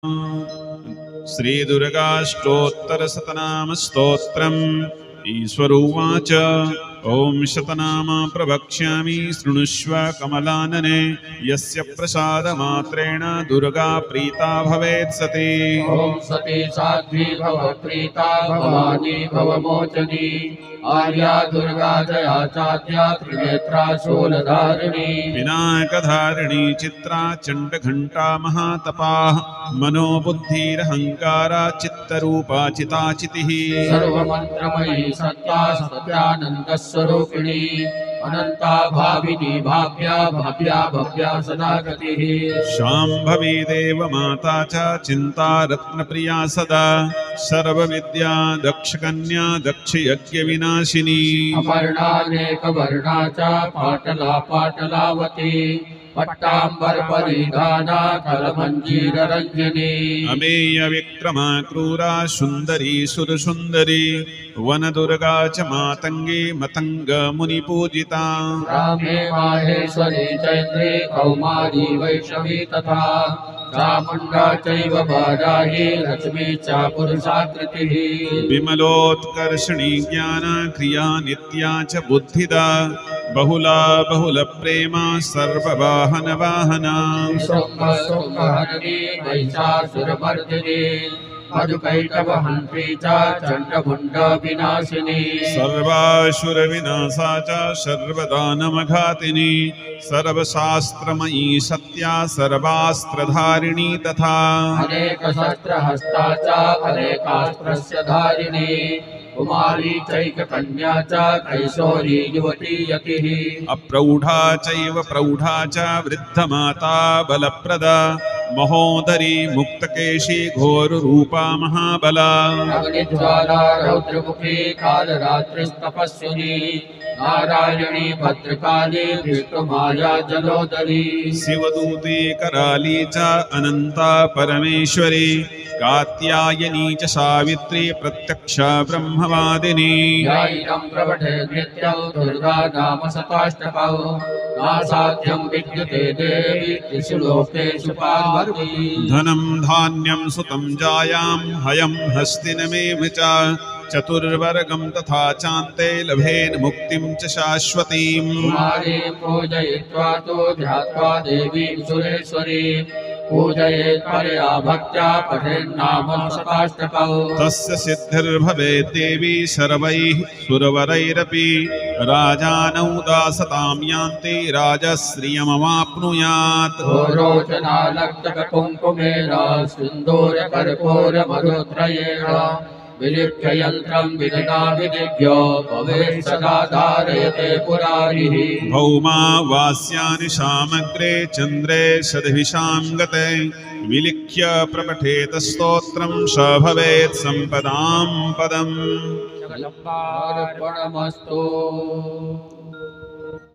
श्रीदुर्गाष्टोत्तरशतनामस्तोत्रम् ईश्वर उवाच ॐ शतनाम प्रवक्ष्यामि शृणुष्व कमलानने यस्य प्रसादमात्रेण दुर्गा प्रीता भवेत् सती। ॐ सती साध्वी भव प्रीता भवानी भवमोचनी आर्या दुर्गा जया चाद्या त्रिनेत्रा शूलधारिणी पिनाकधारिणी चित्रा चण्डघण्टा महातपाः मनोबुद्धिरहङ्कारा चित्तरूपा चिताचितिः सर्वमन्त्रमयी सत्ता सत्यानन्दस्वरूपिणी अनन्ता भाविनी भाव्या भव्या भव्या सदा गतिः शाम्भवी देवमाता च चिन्ता रत्नप्रिया सदा सर्वविद्या दक्षकन्या दक्षयज्ञविनाशिनी अपर्णानेकवर्णा च पाटला पाटलावती पट्टाम्बर परिधाना कलमञ्जीररञ्जनी अमेय विक्रमा क्रूरा सुन्दरी सुरसुन्दरी वनदुर्गा च मातङ्गी मतङ्ग मुनिपूजिता रामे माहेश्वरी चैत्री कौमारी वैष्णवी तथा चामुण्डा चैव वाराही लक्ष्मी च पुरुषाकृतिः विमलोत्कर्षणी ज्ञाना क्रिया नित्या च बुद्धिदा बहुला बहुलप्रेमा सर्ववाहन वाहना शुम्भहरणी महिषासुरमर्दिनी मधुकैटभहन्त्री च चण्डमुण्ड विनाशिनी सर्वासुरविनाशा च सर्वदानमघातिनी सर्वशास्त्रमयी सत्या सर्वास्त्रधारिणी तथा अनेकशस्त्रहस्ता च अनेकास्त्रस्य धारिणी कुमारी चैककन्या च कैशोरी युवती यतिः अप्रौढा चैव प्रौढा च वृद्धमाता बलप्रदा महोदरी मुक्तकेशी घोररूपा महाबला अग्निज्वाला रौद्रमुखी कालरात्रिस्तपस्विनी नारायणी भद्रकाली भीष्टमाया जलोदरी शिवदूती कराली च अनंता परमेश्वरी कात्यायनी च सावित्री प्रत्यक्षा ब्रह्मवादिनी ध्यायिनं प्रवटे नित्यं दुर्गा नाम शताष्टकौ नासाध्यं विद्यते देवी त्रिषु लोकेषु पार्वती धनं धान्यं सुतं जायां हयं हस्तिनमेव च चतुर्वर्गं तथा चान्ते लभेन मुक्तिं च शाश्वतीम् कुमारी पूजयित्वा तु ध्यात्वा देवीं सुरेश्वरी पूजयेत् परया भक्त्या पठेन्नाम शताष्टकौ तस्य सिद्धिर्भवेत् देवी सर्वैः सुरवरैरपि राजानौ दासतां यान्ति राजश्रियमवाप्नुयात् रोचनालक्तकुङ्कुमेन सिन्दूरकर्पूरमरुत्रयेण विलिख्य यन्त्रं विधिना विनिज्ञो भवेत् सदा धारयते पुरारिः भौमा वास्यानि सामग्रे चन्द्रे सद्भिषां गते विलिख्य प्रपठेत स्तोत्रं स भवेत् सम्पदां पदम् अर्पणमस्तु।